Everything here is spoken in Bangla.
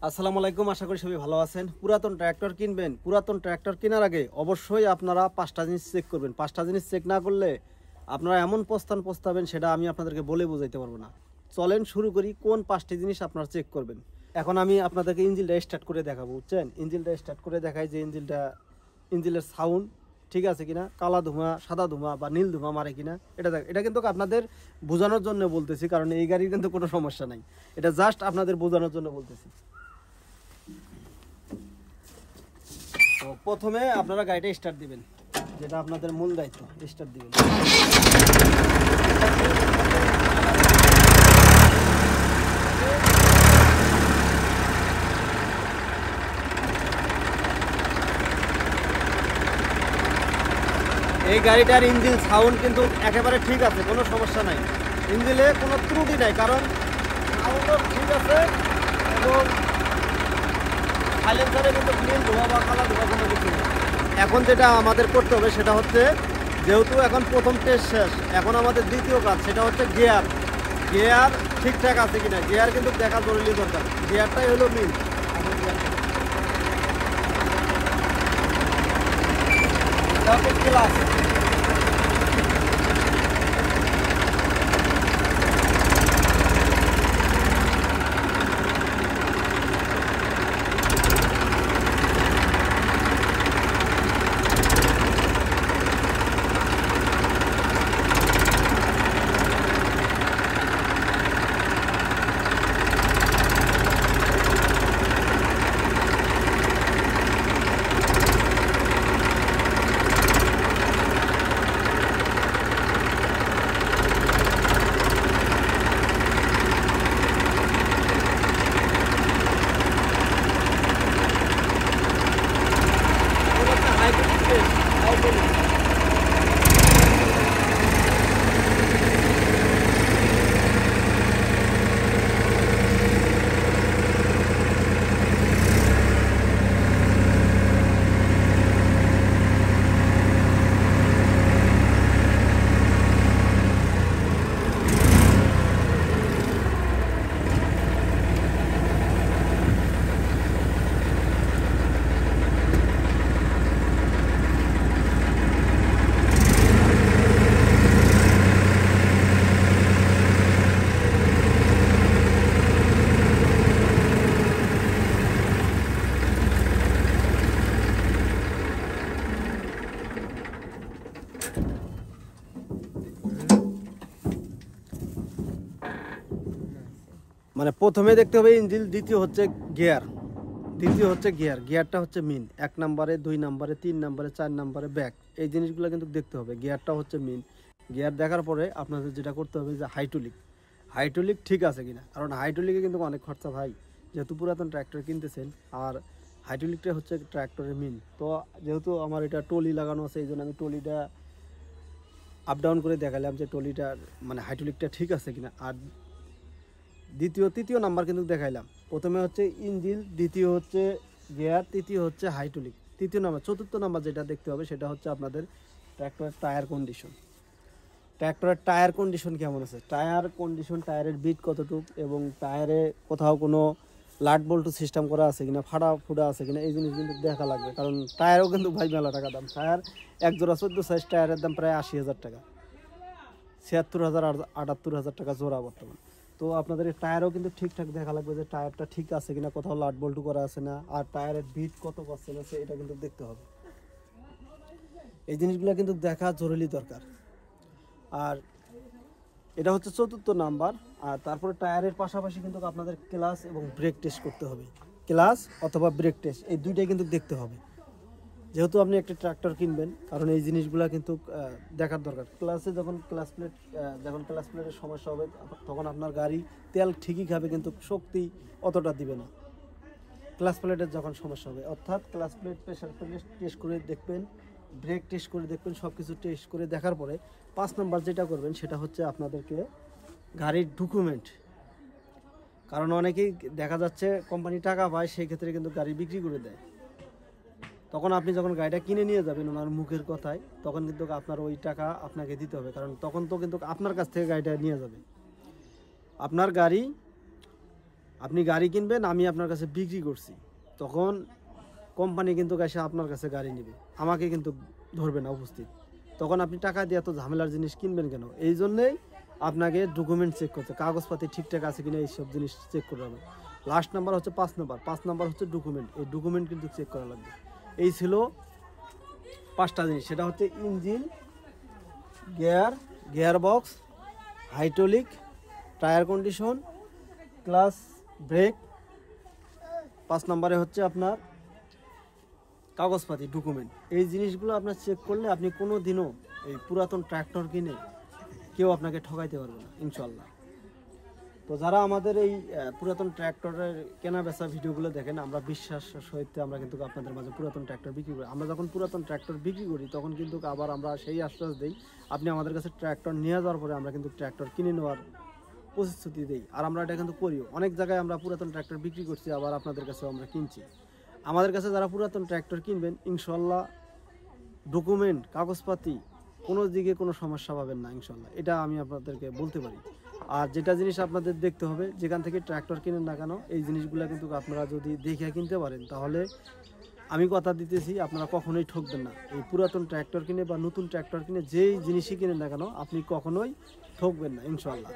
আসসালামু আলাইকুম, আশা করি সবাই ভালো আছেন। পুরাতন ট্র্যাক্টর কিনবেন, পুরাতন ট্র্যাক্টর কেনার আগে অবশ্যই আপনারা 5টা জিনিস চেক করবেন। 5টা জিনিস চেক না করলে আপনারা এমন পস্তাবেন সেটা আমি আপনাদেরকে বলে বোঝাইতে পারবো না। চলেন শুরু করি, কোন 5টি জিনিস আপনারা চেক করবেন। এখন আমি আপনাদেরকে ইঞ্জিনটা স্টার্ট করে দেখাবো, বুঝছেন? ইঞ্জিনটা স্টার্ট করে দেখাই যে ইঞ্জিনের সাউন্ড ঠিক আছে কিনা, কালা ধোঁয়া, সাদা ধোঁয়া বা নীল ধোঁয়া মারে কিনা, এটা কিন্তু আপনাদের বোঝানোর জন্য বলতেছি, কারণ এই গাড়ির কিন্তু কোনো সমস্যা নাই। এটা জাস্ট আপনাদের বোঝানোর জন্য বলতেছি। তো প্রথমে আপনারা গাড়িটা স্টার্ট দিবেন, যেটা আপনাদের মূল দায়িত্ব, স্টার্ট দিবেন। এই গাড়িটার ইঞ্জিন সাউন্ড কিন্তু একেবারে ঠিক আছে, কোনো সমস্যা নাই, ইঞ্জিনে কোনো ত্রুটি নাই, কারণ সাউন্ডও ঠিক আছে এবং সাইলেন্সারে কিন্তু ক্লিন ধোয়া বা কালা ধোয়া কোনো কিছু নেই। এখন যেটা আমাদের করতে হবে সেটা হচ্ছে, যেহেতু এখন প্রথম টেস্ট শেষ, এখন আমাদের দ্বিতীয় কাজ, সেটা হচ্ছে গিয়ার ঠিকঠাক আছে কিনা। গিয়ার কিন্তু দেখা জরুরি দরকার, গিয়ারটাই হলো মেইন। ক্লাস মানে প্রথমে দেখতে হবে ইঞ্জিন, দ্বিতীয় হচ্ছে গিয়ারটা হচ্ছে মেইন। 1 নম্বরে, 2 নম্বরে, 3 নম্বরে, 4 নম্বরে ব্যাক, এই জিনিসগুলো কিন্তু দেখতে হবে। গিয়ারটা হচ্ছে মেইন। গিয়ার দেখার পরে আপনাদের যেটা করতে হবে যে হাইড্রোলিক ঠিক আছে কিনা, কারণ হাইড্রোলিকে কিন্তু অনেক খরচা ভাই। যেহেতু পুরাতন ট্র্যাক্টর কিনতেছেন, আর হাইড্রোলিকটা হচ্ছে ট্র্যাক্টরের মেইন। তো যেহেতু আমার এটা টলি লাগানো আছে, এই জন্য আমি টলিটা আপ ডাউন করে দেখালাম যে টলিটার মানে হাইড্রোলিকটা ঠিক আছে কিনা। আর তৃতীয় নাম্বার কিন্তু দেখাইলাম। প্রথমে হচ্ছে ইঞ্জিন, দ্বিতীয় হচ্ছে গিয়ার, তৃতীয় হচ্ছে হাইড্রোলিক। চতুর্থ নাম্বার যেটা দেখতে হবে সেটা হচ্ছে আপনাদের ট্র্যাক্টরের টায়ার কন্ডিশন কেমন আছে। টায়ারের বিট কতটুক, এবং টায়ারে কোথাও কোনো লাট বল্টু সিস্টেম করা আছে কিনা, ফুটা আছে কিনা, এই জিনিস কিন্তু দেখা লাগবে। কারণ টায়ারও কিন্তু ভাই মেলা টাকা দাম। টায়ার এক জোড়া 14 সাইজ টায়ারের দাম প্রায় 80,000 টাকা, 76,000 78,000 টাকা জোড়া বর্তমান। তো আপনাদের এই টায়ারও কিন্তু ঠিকঠাক দেখা লাগবে যে টায়ারটা ঠিক আছে কিনা, কোথাও লাট বল্টু করা আছে না, আর টায়ারের বিট কত পার্সেন্ট আছে এটা কিন্তু দেখতে হবে। এই জিনিসগুলো কিন্তু দেখা জরুরি দরকার। আর এটা হচ্ছে চতুর্থ নাম্বার। আর তারপরে টায়ারের পাশাপাশি কিন্তু আপনাদের ক্লাচ এবং ব্রেক টেস্ট করতে হবে। ক্লাচ অথবা ব্রেক টেস্ট, এই দুইটাই কিন্তু দেখতে হবে, যেহেতু আপনি একটা ট্রাক্টর কিনবেন, কারণ এই জিনিসগুলো কিন্তু দেখার দরকার। যখন ক্লাচ প্লেটের সমস্যা হবে, তখন আপনার গাড়ি তেল ঠিকই খাবে কিন্তু শক্তি অতটা দিবে না। ক্লাচ প্লেটের যখন সমস্যা হবে, অর্থাৎ clutch plate, pressure plate test করে দেখবেন, ব্রেক টেস্ট করে দেখবেন, সব কিছু টেস্ট করে দেখার পরে 5 নম্বর যেটা করবেন সেটা হচ্ছে আপনাদেরকে গাড়ির ডকুমেন্ট। কারণ অনেকেই দেখা যাচ্ছে কোম্পানি টাকা পায়, সেই ক্ষেত্রে কিন্তু গাড়ি বিক্রি করে দেয়। তখন আপনি যখন গাড়িটা কিনে নিয়ে যাবেন ওনার মুখের কথায়, তখন কিন্তু আপনার ওই টাকা আপনাকে দিতে হবে, কারণ তখন তো কিন্তু আপনার কাছ থেকে গাড়িটা নিয়ে যাবে। আপনার গাড়ি আপনি গাড়ি কিনবেন, আমি আপনার কাছে বিক্রি করছি, তখন কোম্পানি কিন্তু এসে আপনার কাছে গাড়ি নেবে, আমাকে কিন্তু ধরবে না উপস্থিত। তখন আপনি টাকা দিয়ে এত ঝামেলার জিনিস কিনবেন কেন? এই জন্যেই আপনাকে ডকুমেন্ট চেক করতে, কাগজপাতি ঠিকঠাক আছে কিনা এইসব জিনিস চেক করা হবে। লাস্ট নাম্বার হচ্ছে 5 নাম্বার হচ্ছে ডকুমেন্ট, এই ডকুমেন্ট কিন্তু চেক করা লাগবে। এই ছিল 5টা জিনিস, সেটা হচ্ছে engine, gear box, hydraulic, tyre condition, clutch, brake. 5 নম্বরে হচ্ছে আপনার কাগজপাতি, ডকুমেন্ট। এই জিনিসগুলো আপনার চেক করলে আপনি কোনো দিনও এই পুরাতন ট্র্যাক্টর কিনে কেউ আপনাকে ঠকাইতে পারবে না ইনশাল্লাহ। তো যারা আমাদের এই পুরাতন ট্র্যাক্টরের কেনা বেচা ভিডিওগুলো দেখেন, আমরা বিশ্বাস সহিত আমরা কিন্তু আপনাদের মাঝে পুরাতন ট্র্যাক্টর বিক্রি করি। আমরা যখন পুরাতন ট্র্যাক্টর বিক্রি করি তখন কিন্তু আবার আমরা সেই আশ্বাস দিই, আপনি আমাদের কাছে ট্র্যাক্টর নিয়ে যাওয়ার পরে আমরা কিন্তু ট্র্যাক্টর কিনে নেওয়ার প্রতিশ্রুতি দিই। আর আমরা এটা কিন্তু করিও, অনেক জায়গায় আমরা পুরাতন ট্র্যাক্টর বিক্রি করছি, আবার আপনাদের কাছেও আমরা কিনছি। আমাদের কাছে যারা পুরাতন ট্র্যাক্টর কিনবেন ইনশাল্লাহ ডকুমেন্ট, কাগজপাতি কোনো দিকে কোনো সমস্যা পাবেন না ইনশাল্লাহ, এটা আমি আপনাদেরকে বলতে পারি। আর যেটা জিনিস আপনাদের দেখতে হবে, যেখান থেকে ট্র্যাক্টর কিনেন না কেন, এই জিনিসগুলো কিন্তু আপনারা যদি দেখে কিনতে পারেন তাহলে আমি কথা দিতেছি আপনারা কখনোই ঠকবেন না। এই পুরাতন ট্র্যাক্টর কিনে বা নতুন ট্র্যাক্টর কিনে যেই জিনিসই কিনেন না কেন আপনি কখনোই ঠকবেন না ইনশাল্লাহ।